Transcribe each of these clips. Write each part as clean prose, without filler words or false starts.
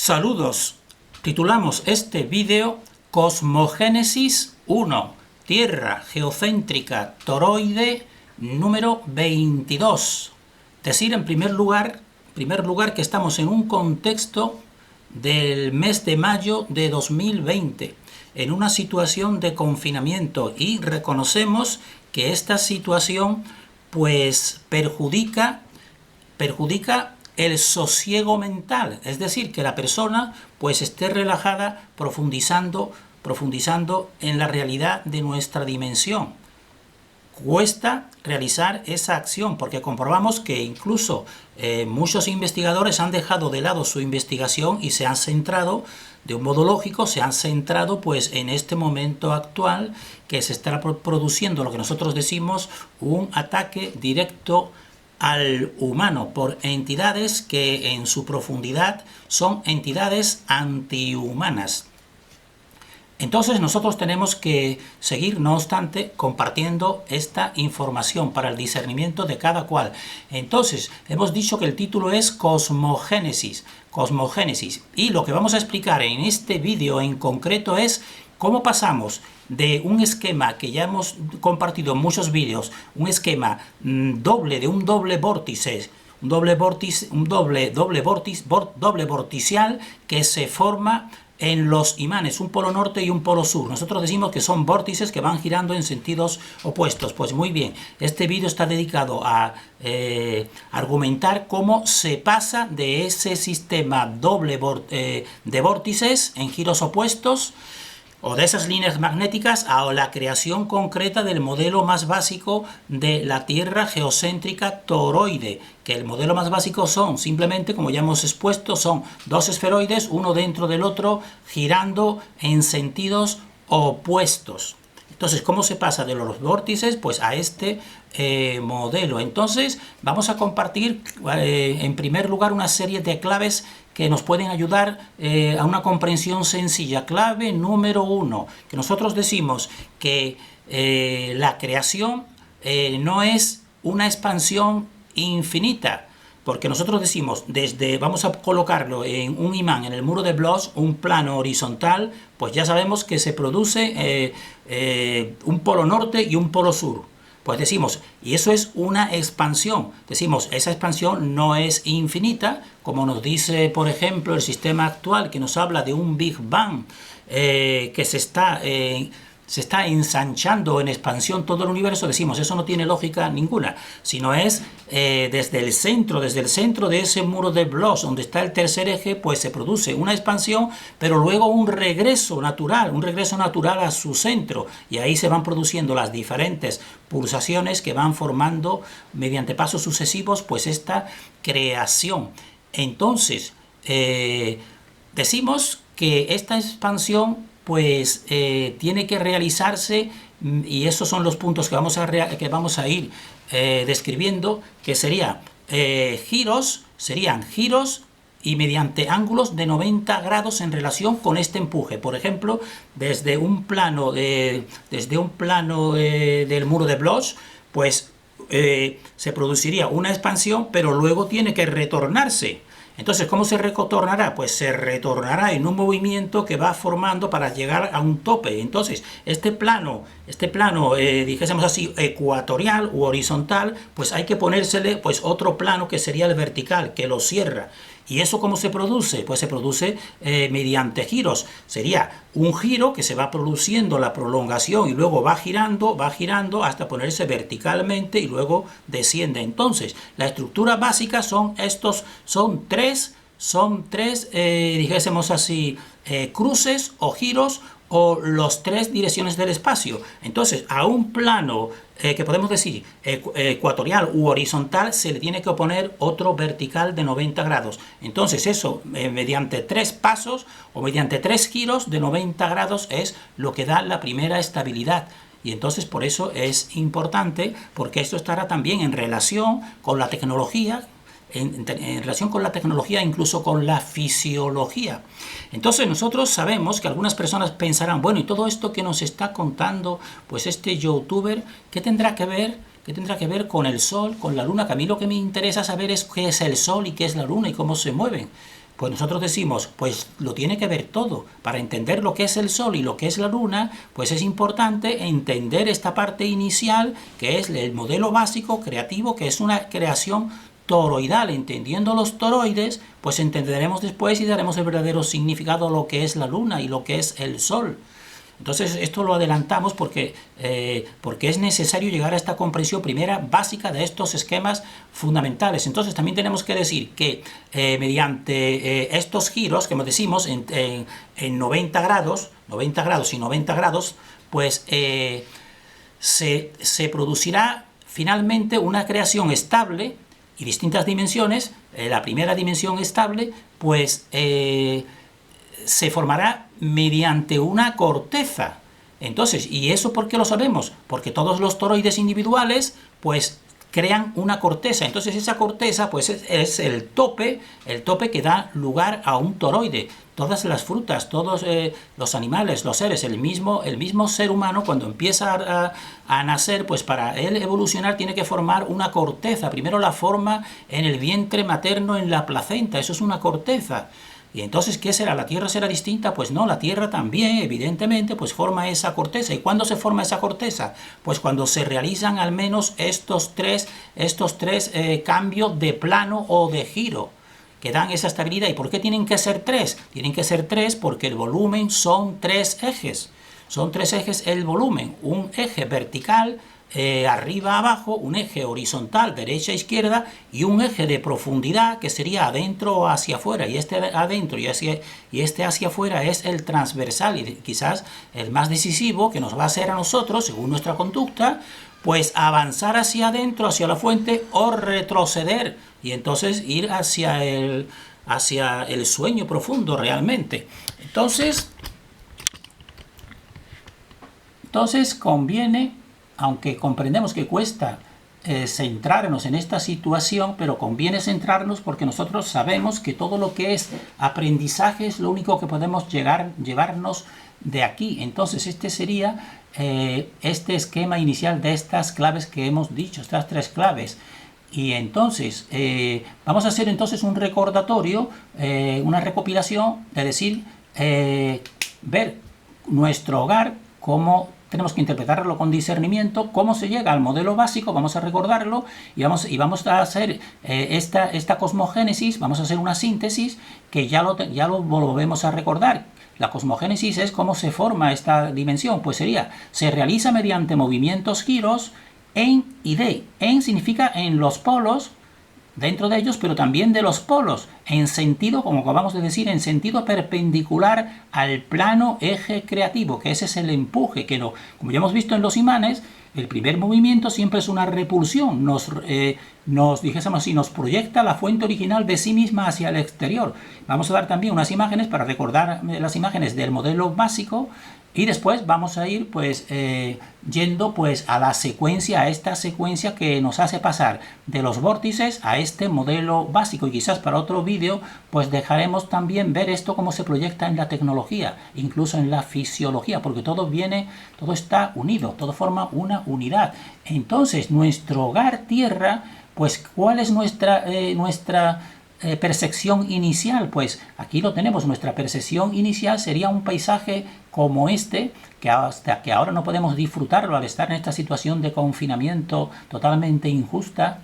Saludos. Titulamos este vídeo Cosmogénesis 1, Tierra geocéntrica toroide número 22. Decir en primer lugar que estamos en un contexto del mes de mayo de 2020, en una situación de confinamiento, y reconocemos que esta situación pues perjudica el sosiego mental, es decir, que la persona pues esté relajada profundizando en la realidad de nuestra dimensión. Cuesta realizar esa acción porque comprobamos que incluso muchos investigadores han dejado de lado su investigación y se han centrado, de un modo lógico, se han centrado pues en este momento actual que se está produciendo lo que nosotros decimos un ataque directo al humano por entidades que en su profundidad son entidades antihumanas. Entonces nosotros tenemos que seguir, no obstante, compartiendo esta información para el discernimiento de cada cual. Entonces, hemos dicho que el título es Cosmogénesis, y lo que vamos a explicar en este vídeo en concreto es cómo pasamos de un esquema que ya hemos compartido en muchos vídeos, un esquema doble de un doble vórtice, doble vorticial que se forma en los imanes, un polo norte y un polo sur. Nosotros decimos que son vórtices que van girando en sentidos opuestos. Pues muy bien, este vídeo está dedicado a argumentar cómo se pasa de ese sistema doble de vórtices en giros opuestos, o de esas líneas magnéticas, a la creación concreta del modelo más básico de la Tierra geocéntrica toroide, que el modelo más básico son simplemente, como ya hemos expuesto, son dos esferoides, uno dentro del otro, girando en sentidos opuestos. Entonces, ¿cómo se pasa de los vórtices? Pues a este modelo. Entonces, vamos a compartir en primer lugar una serie de claves que nos pueden ayudar a una comprensión sencilla. Clave número 1, que nosotros decimos que la creación no es una expansión infinita, porque nosotros decimos, vamos a colocarlo en un imán, en el muro de Bloch, un plano horizontal, pues ya sabemos que se produce un polo norte y un polo sur. Pues decimos, y eso es una expansión. Decimos, esa expansión no es infinita, como nos dice, por ejemplo, el sistema actual, que nos habla de un Big Bang, que se está ensanchando en expansión todo el universo. Decimos, eso no tiene lógica ninguna, sino es desde el centro de ese muro de Bloch, donde está el tercer eje, pues se produce una expansión, pero luego un regreso natural a su centro, y ahí se van produciendo las diferentes pulsaciones que van formando mediante pasos sucesivos pues esta creación. Entonces, decimos que esta expansión pues tiene que realizarse, y esos son los puntos que vamos a ir describiendo, que serían giros y mediante ángulos de 90 grados en relación con este empuje. Por ejemplo, desde un plano del muro de Bloch, pues se produciría una expansión, pero luego tiene que retornarse. Entonces, ¿cómo se retornará? Pues se retornará en un movimiento que va formando para llegar a un tope. Entonces, este plano, dijésemos así, ecuatorial u horizontal, pues hay que ponérsele pues otro plano que sería el vertical, que lo cierra. ¿Y eso cómo se produce? Pues se produce mediante giros. Sería un giro que se va produciendo la prolongación y luego va girando hasta ponerse verticalmente y luego desciende. Entonces, la estructura básica son tres, dijésemos así, cruces o giros, o las tres direcciones del espacio. Entonces, a un plano que podemos decir ecuatorial u horizontal, se le tiene que oponer otro vertical de 90 grados. Entonces, eso mediante tres pasos o mediante tres giros de 90 grados es lo que da la primera estabilidad. Y entonces por eso es importante, porque esto estará también en relación con la tecnología, en relación con la tecnología, incluso con la fisiología. Entonces nosotros sabemos que algunas personas pensarán, bueno, y todo esto que nos está contando pues este youtuber, ¿qué tendrá que ver con el Sol, con la Luna? Que a mí lo que me interesa saber es qué es el Sol y qué es la Luna y cómo se mueven. Pues nosotros decimos, pues lo tiene que ver todo. Para entender lo que es el Sol y lo que es la Luna, pues es importante entender esta parte inicial, que es el modelo básico creativo, que es una creación toroidal. Entendiendo los toroides, pues entenderemos después y daremos el verdadero significado a lo que es la Luna y lo que es el Sol. Entonces esto lo adelantamos porque es necesario llegar a esta comprensión primera básica de estos esquemas fundamentales. Entonces también tenemos que decir que mediante estos giros, como decimos, en 90 grados y 90 grados, pues se producirá finalmente una creación estable y distintas dimensiones. La primera dimensión estable, pues se formará mediante una corteza. Entonces, ¿y eso por qué lo sabemos? Porque todos los toroides individuales pues crean una corteza. Entonces esa corteza pues es el tope que da lugar a un toroide. Todas las frutas, todos los animales, los seres, el mismo ser humano, cuando empieza a nacer, pues para él evolucionar tiene que formar una corteza. Primero la forma en el vientre materno, en la placenta. Eso es una corteza. Y entonces, ¿qué será? ¿La Tierra será distinta? Pues no, la Tierra también, evidentemente, pues forma esa corteza. ¿Y cuándo se forma esa corteza? Pues cuando se realizan al menos estos tres cambios de plano o de giro, que dan esa estabilidad. ¿Y por qué tienen que ser tres? Tienen que ser tres porque el volumen son tres ejes. Son tres ejes el volumen. Un eje vertical, arriba abajo, un eje horizontal derecha izquierda y un eje de profundidad que sería adentro hacia afuera, y este adentro y este hacia afuera es el transversal y quizás el más decisivo, que nos va a hacer a nosotros, según nuestra conducta, pues avanzar hacia adentro, hacia la fuente, o retroceder y entonces ir hacia el sueño profundo realmente. Entonces conviene, aunque comprendemos que cuesta centrarnos en esta situación, pero conviene centrarnos porque nosotros sabemos que todo lo que es aprendizaje es lo único que podemos llevarnos de aquí. Entonces este sería este esquema inicial de estas claves que hemos dicho, estas tres claves. Y entonces vamos a hacer entonces un recordatorio, una recopilación de decir, ver nuestro hogar, cómo tenemos que interpretarlo con discernimiento, cómo se llega al modelo básico, vamos a recordarlo y vamos a hacer esta cosmogénesis, vamos a hacer una síntesis que ya lo volvemos a recordar. La cosmogénesis es cómo se forma esta dimensión, pues se realiza mediante movimientos, giros, en y de. En significa en los polos, dentro de ellos, pero también de los polos, en sentido, como acabamos de decir, en sentido perpendicular al plano eje creativo, que ese es el empuje, como ya hemos visto en los imanes, el primer movimiento siempre es una repulsión, dijésemos así, nos proyecta la fuente original de sí misma hacia el exterior. Vamos a dar también unas imágenes para recordar las imágenes del modelo básico. Y después vamos a ir pues yendo pues a esta secuencia que nos hace pasar de los vórtices a este modelo básico. Y quizás para otro vídeo pues dejaremos también ver esto cómo se proyecta en la tecnología, incluso en la fisiología, porque todo está unido, todo forma una unidad. Entonces nuestro hogar tierra, pues ¿cuál es nuestra percepción inicial? Pues aquí lo tenemos. Nuestra percepción inicial sería un paisaje como este, que hasta que ahora no podemos disfrutarlo al estar en esta situación de confinamiento totalmente injusta,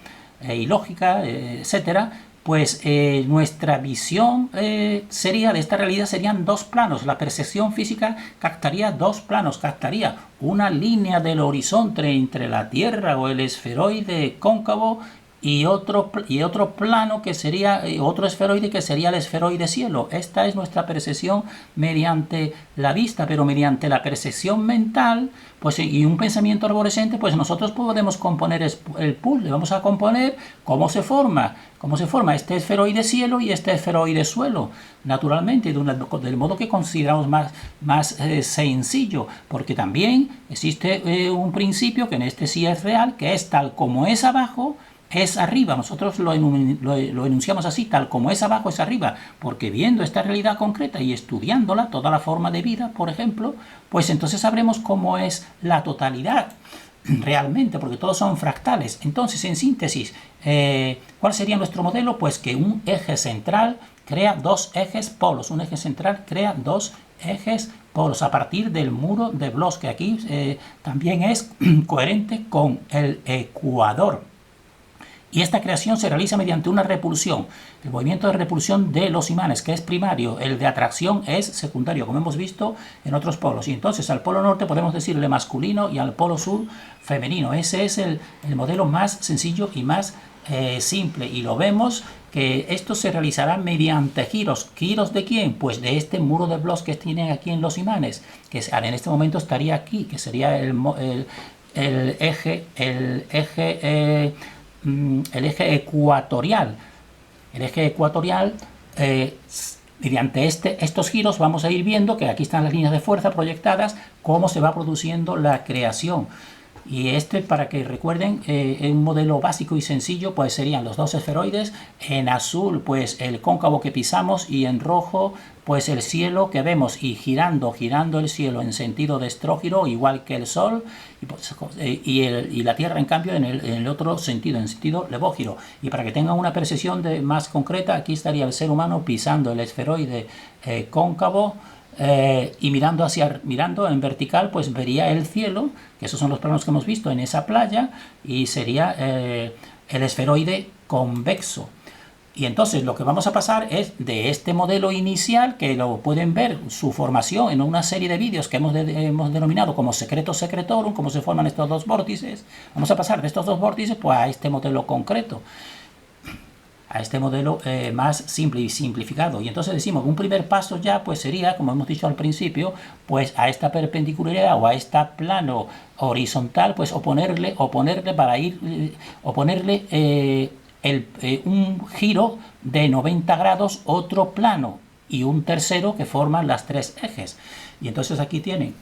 ilógica, etcétera. Pues nuestra visión de esta realidad serían dos planos. La percepción física captaría dos planos, captaría una línea del horizonte entre la Tierra o el esferoide cóncavo y otro plano que sería otro esferoide, que sería el esferoide cielo. Esta es nuestra percepción mediante la vista, pero mediante la percepción mental pues, y un pensamiento arborescente, pues nosotros podemos componer el puzzle. Vamos a componer cómo se forma este esferoide cielo y este esferoide suelo, naturalmente, del modo que consideramos más sencillo, porque también existe un principio que en este sí es real, que es tal como es abajo, es arriba. Nosotros lo enunciamos así, tal como es abajo es arriba, porque viendo esta realidad concreta y estudiándola, toda la forma de vida, por ejemplo, pues entonces sabremos cómo es la totalidad realmente, porque todos son fractales. Entonces, en síntesis, ¿cuál sería nuestro modelo? Pues que un eje central crea dos ejes polos. Un eje central crea dos ejes polos a partir del muro de Bloch, que aquí también es coherente con el ecuador. Y esta creación se realiza mediante una repulsión. El movimiento de repulsión de los imanes, que es primario, el de atracción es secundario, como hemos visto en otros polos. Y entonces al polo norte podemos decirle masculino y al polo sur femenino. Ese es el modelo más sencillo y más simple. Y lo vemos que esto se realizará mediante giros. ¿Giros de quién? Pues de este muro de Bloch que tienen aquí en los imanes, que en este momento estaría aquí, que sería el eje ecuatorial. El eje ecuatorial, mediante estos giros vamos a ir viendo que aquí están las líneas de fuerza proyectadas, cómo se va produciendo la creación. Y para que recuerden, un modelo básico y sencillo, pues serían los dos esferoides, en azul pues el cóncavo que pisamos y en rojo pues el cielo que vemos, y girando el cielo en sentido de estrógiro, igual que el Sol, y la Tierra en cambio en el otro sentido, en sentido levógiro. Y para que tengan una percepción más concreta, aquí estaría el ser humano pisando el esferoide cóncavo, y mirando en vertical, pues vería el cielo, que esos son los planos que hemos visto en esa playa, y sería el esferoide convexo. Y entonces lo que vamos a pasar es de este modelo inicial, que lo pueden ver su formación en una serie de vídeos que hemos denominado como secreto secretorum, cómo se forman estos dos vórtices. Vamos a pasar de estos dos vórtices pues a este modelo concreto, a este modelo más simple y simplificado. Y entonces decimos que un primer paso ya pues sería, como hemos dicho al principio, pues a esta perpendicularidad o a este plano horizontal, pues oponerle un giro de 90 grados, otro plano y un tercero que forman las tres ejes. Y entonces aquí tienen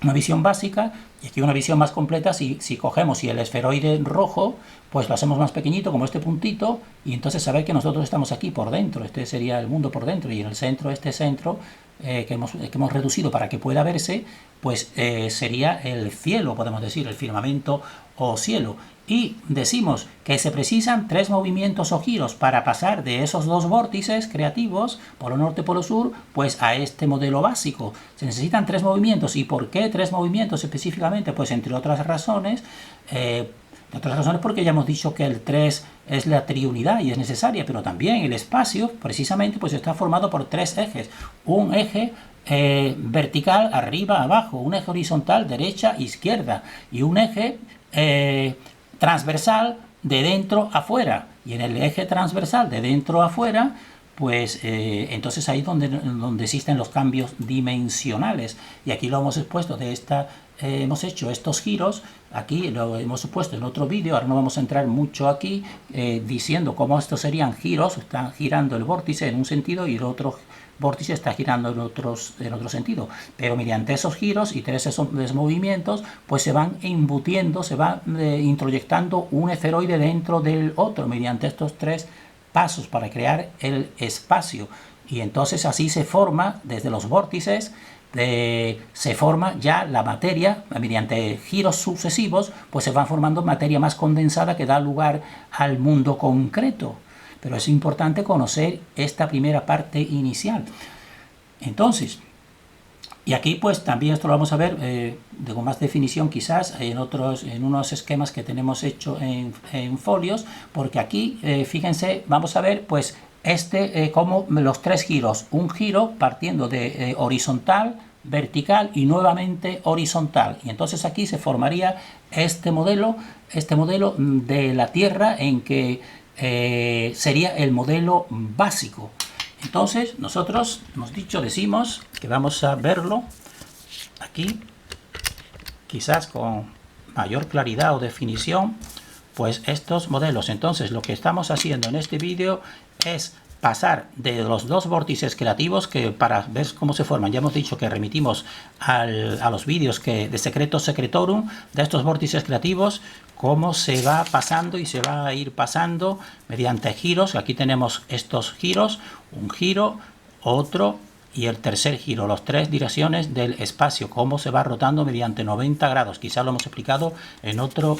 una visión básica y aquí una visión más completa. Si cogemos el esferoide rojo, pues lo hacemos más pequeñito, como este puntito, y entonces saber que nosotros estamos aquí por dentro. Este sería el mundo por dentro, y en el centro, este centro que hemos reducido para que pueda verse, pues sería el cielo, podemos decir, el firmamento o cielo. Y decimos que se precisan 3 movimientos o giros para pasar de esos dos vórtices creativos, polo norte, polo sur, pues a este modelo básico. Se necesitan 3 movimientos. ¿Y por qué 3 movimientos específicamente? Pues entre otras razones, porque ya hemos dicho que el 3 es la triunidad y es necesaria, pero también el espacio, precisamente, pues está formado por 3 ejes. Un eje vertical, arriba, abajo, un eje horizontal, derecha, izquierda, y un eje transversal de dentro a fuera. Y en el eje transversal de dentro a fuera, pues entonces ahí donde existen los cambios dimensionales. Y aquí lo hemos expuesto hemos hecho estos giros, aquí lo hemos supuesto en otro vídeo. Ahora no vamos a entrar mucho aquí diciendo cómo estos serían giros. Está girando el vórtice en un sentido y el otro vórtice está girando en otro sentido, pero mediante esos giros y 3 movimientos pues se van embutiendo, se va introyectando un esferoide dentro del otro mediante estos 3 pasos para crear el espacio. Y entonces así se forma desde los vórtices, se forma ya la materia. Mediante giros sucesivos pues se va formando materia más condensada que da lugar al mundo concreto. Pero es importante conocer esta primera parte inicial. Entonces, y aquí pues también esto lo vamos a ver con más definición quizás en unos esquemas que tenemos hecho en folios, porque aquí, fíjense, vamos a ver pues como los 3 giros. Un giro partiendo de horizontal, vertical y nuevamente horizontal. Y entonces aquí se formaría este modelo de la Tierra, en que sería el modelo básico. Entonces nosotros decimos que vamos a verlo aquí, quizás con mayor claridad o definición, pues estos modelos. Entonces lo que estamos haciendo en este vídeo es pasar de los dos vórtices creativos, que para ver cómo se forman ya hemos dicho que remitimos a los vídeos de Secreto Secretorum, de estos vórtices creativos, cómo se va pasando y se va a ir pasando mediante giros. Aquí tenemos estos giros, un giro, otro, y el tercer giro, las tres direcciones del espacio, cómo se va rotando mediante 90 grados. Quizás lo hemos explicado en otro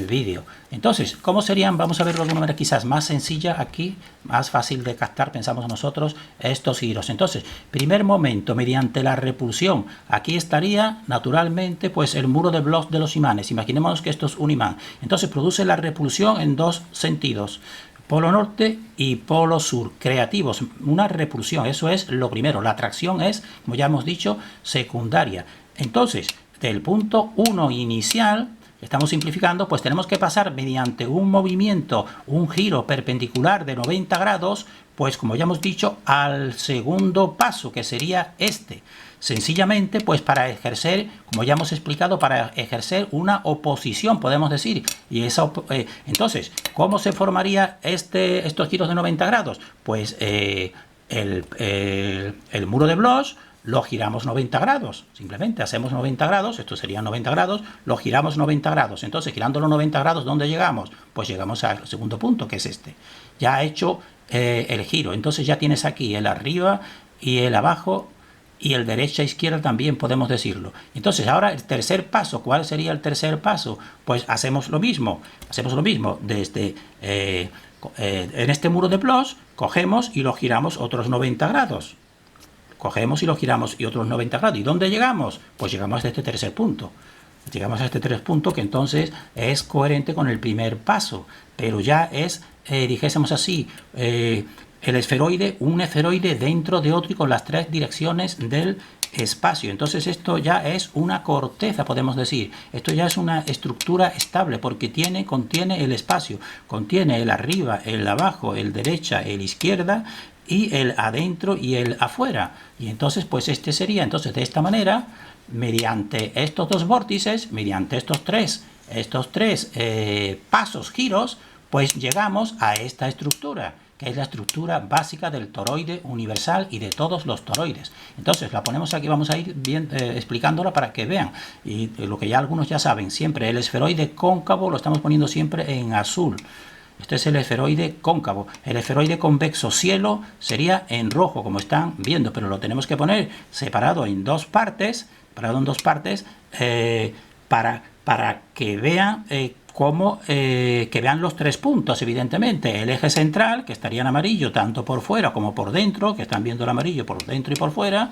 vídeo. Entonces, ¿cómo serían? Vamos a verlo de una manera quizás más sencilla aquí, más fácil de captar, pensamos nosotros, estos giros. Entonces, primer momento, mediante la repulsión, aquí estaría naturalmente pues el muro de Bloch de los imanes. Imaginemos que esto es un imán. Entonces, produce la repulsión en dos sentidos. Polo norte y polo sur, creativos, una repulsión, eso es lo primero. La atracción es, como ya hemos dicho, secundaria. Entonces, del punto 1 inicial, estamos simplificando, pues tenemos que pasar mediante un movimiento, un giro perpendicular de 90 grados, pues como ya hemos dicho, al segundo paso, que sería este. Sencillamente, pues para ejercer, como ya hemos explicado, para ejercer una oposición, podemos decir. Y entonces, ¿cómo se formaría estos giros de 90 grados? Pues el muro de Bloch lo giramos 90 grados. Simplemente hacemos 90 grados, esto sería 90 grados, lo giramos 90 grados. Entonces, girando los 90 grados, ¿dónde llegamos? Pues llegamos al segundo punto, que es este. Ya ha hecho el giro. Entonces ya tienes aquí el arriba y el abajo, y el derecha e izquierda también podemos decirlo. Entonces ahora el tercer paso, ¿cuál sería el tercer paso? Pues hacemos lo mismo desde en este muro de Bloch, cogemos y lo giramos otros 90 grados. Cogemos y lo giramos y otros 90 grados. ¿Y dónde llegamos? Pues llegamos a este tercer punto. Llegamos a este tercer punto, que entonces es coherente con el primer paso, pero ya es, dijésemos así, el esferoide, un esferoide dentro de otro y con las tres direcciones del espacio. Entonces esto ya es una corteza, podemos decir. Esto ya es una estructura estable porque contiene el espacio, contiene el arriba, el abajo, el derecha, el izquierda y el adentro y el afuera. Y entonces pues este sería, entonces de esta manera, mediante estos dos vórtices, mediante estos tres pasos, giros, pues llegamos a esta estructura, que es la estructura básica del toroide universal y de todos los toroides. Entonces la ponemos aquí, vamos a ir bien explicándola para que vean, y lo que ya algunos ya saben, siempre el esferoide cóncavo lo estamos poniendo siempre en azul. Este es el esferoide cóncavo. El esferoide convexo cielo sería en rojo, como están viendo, pero lo tenemos que poner separado en dos partes, para que vean que vean los tres puntos, evidentemente. El eje central, que estaría en amarillo tanto por fuera como por dentro, que están viendo el amarillo por dentro y por fuera,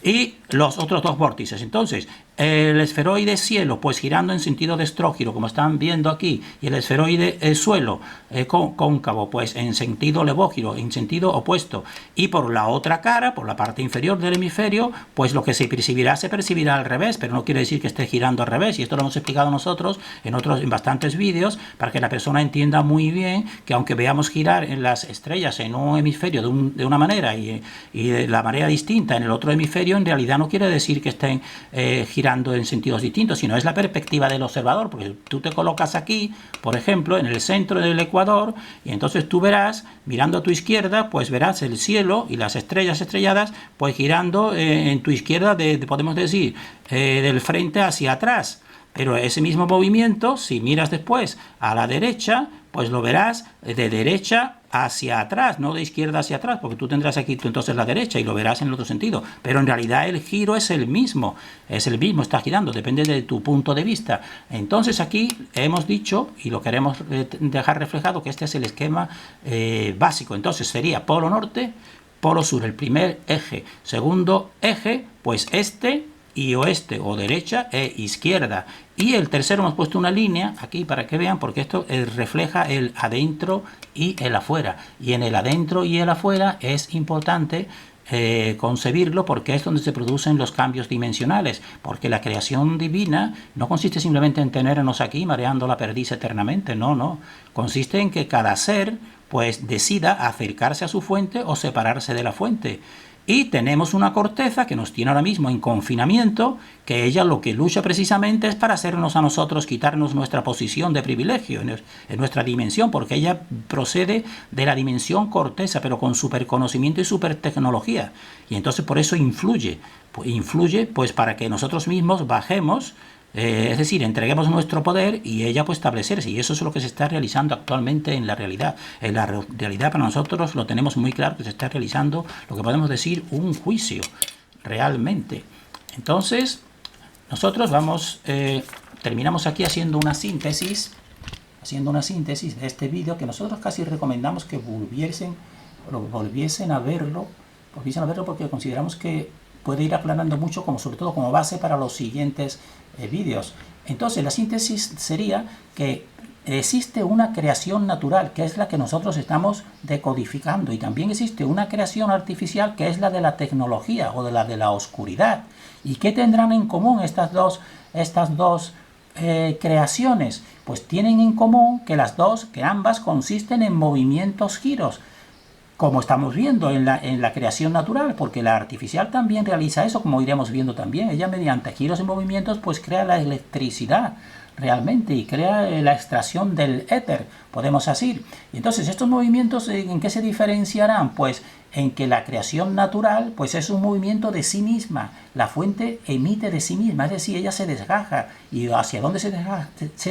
y los otros dos vórtices. Entonces, el esferoide cielo, pues girando en sentido de estrógiro, como están viendo aquí, y el esferoide suelo, cóncavo, pues en sentido levógiro, en sentido opuesto. Y por la otra cara, por la parte inferior del hemisferio, pues lo que se percibirá al revés, pero no quiere decir que esté girando al revés. Y esto lo hemos explicado nosotros en bastantes vídeos, para que la persona entienda muy bien que aunque veamos girar en las estrellas en un hemisferio de una manera y de la manera distinta en el otro hemisferio, en realidad no quiere decir que estén girando en sentidos distintos, sino es la perspectiva del observador, porque tú te colocas aquí, por ejemplo, en el centro del ecuador, y entonces tú verás, mirando a tu izquierda, pues verás el cielo y las estrellas estrelladas, pues girando en tu izquierda, podemos decir, del frente hacia atrás. Pero ese mismo movimiento, si miras después a la derecha, pues lo verás de derecha hacia atrás, no de izquierda hacia atrás, porque tú tendrás aquí entonces la derecha y lo verás en el otro sentido. Pero en realidad el giro es el mismo, está girando, depende de tu punto de vista. Entonces aquí hemos dicho, y lo queremos dejar reflejado, que este es el esquema básico. Entonces sería polo norte, polo sur, el primer eje. Segundo eje, pues este y oeste, o derecha e izquierda. Y el tercero hemos puesto una línea aquí para que vean, porque esto refleja el adentro y el afuera. Y en el adentro y el afuera es importante concebirlo, porque es donde se producen los cambios dimensionales, porque la creación divina no consiste simplemente en tenernos aquí mareando la perdiz eternamente, no, consiste en que cada ser pues decida acercarse a su fuente o separarse de la fuente. Y tenemos una corteza que nos tiene ahora mismo en confinamiento, que ella lo que lucha precisamente es para hacernos a nosotros, quitarnos nuestra posición de privilegio en nuestra dimensión, porque ella procede de la dimensión corteza, pero con superconocimiento y supertecnología. Y entonces por eso influye pues para que nosotros mismos bajemos Es decir, entreguemos nuestro poder y ella puede establecerse. Y eso es lo que se está realizando actualmente en la realidad. En la realidad para nosotros lo tenemos muy claro, que se está realizando lo que podemos decir un juicio, realmente. Entonces, nosotros terminamos aquí haciendo una síntesis de este vídeo, que nosotros casi recomendamos que volviesen a verlo porque consideramos que puede ir aclarando mucho, sobre todo como base para los siguientes vídeos. Entonces, la síntesis sería que existe una creación natural, que es la que nosotros estamos decodificando, y también existe una creación artificial, que es la de la tecnología o de la oscuridad. ¿Y qué tendrán en común estas dos creaciones? Pues tienen en común que ambas consisten en movimientos, giros, como estamos viendo en la creación natural, porque la artificial también realiza eso, como iremos viendo también. Ella, mediante giros y movimientos, pues crea la electricidad realmente, y crea la extracción del éter, podemos decir. Y entonces, estos movimientos, ¿en qué se diferenciarán? Pues en que la creación natural pues es un movimiento de sí misma. La fuente emite de sí misma, es decir, ella se desgaja. ¿Y hacia dónde se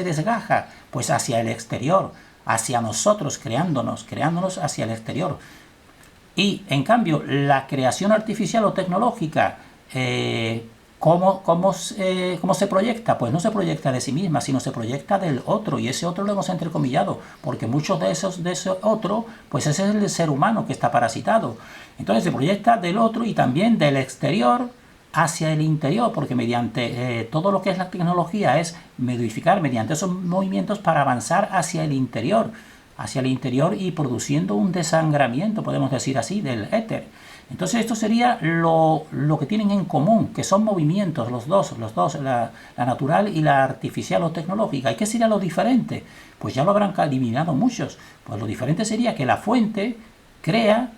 desgaja? Pues hacia el exterior, hacia nosotros, creándonos hacia el exterior. Y en cambio, la creación artificial o tecnológica, ¿cómo se proyecta? Pues no se proyecta de sí misma, sino se proyecta del otro, y ese otro lo hemos entrecomillado, porque muchos de ese otro, pues ese es el ser humano que está parasitado. Entonces se proyecta del otro y también del exterior hacia el interior, porque mediante todo lo que es la tecnología es modificar mediante esos movimientos para avanzar hacia el interior y produciendo un desangramiento, podemos decir así, del éter. Entonces esto sería lo que tienen en común, que son movimientos los dos, la natural y la artificial o tecnológica. ¿Y qué sería lo diferente? Pues ya lo habrán adivinado muchos. Pues lo diferente sería que la fuente crea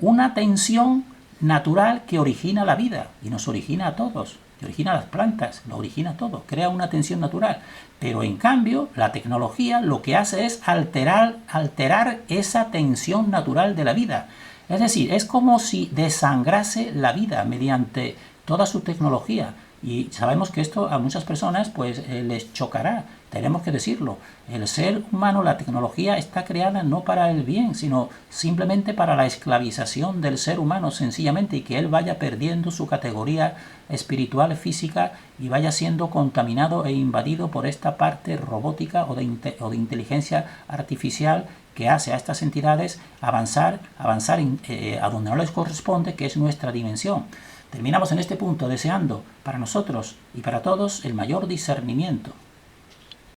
una tensión natural que origina la vida, y nos origina a todos, que origina las plantas, lo origina todo, crea una tensión natural. Pero en cambio, la tecnología lo que hace es alterar esa tensión natural de la vida. Es decir, es como si desangrase la vida mediante toda su tecnología. Y sabemos que esto a muchas personas pues les chocará, tenemos que decirlo. El ser humano, la tecnología está creada no para el bien, sino simplemente para la esclavización del ser humano, sencillamente, y que él vaya perdiendo su categoría espiritual, física, y vaya siendo contaminado e invadido por esta parte robótica o de inteligencia artificial, que hace a estas entidades avanzar a donde no les corresponde, que es nuestra dimensión. Terminamos en este punto deseando para nosotros y para todos el mayor discernimiento.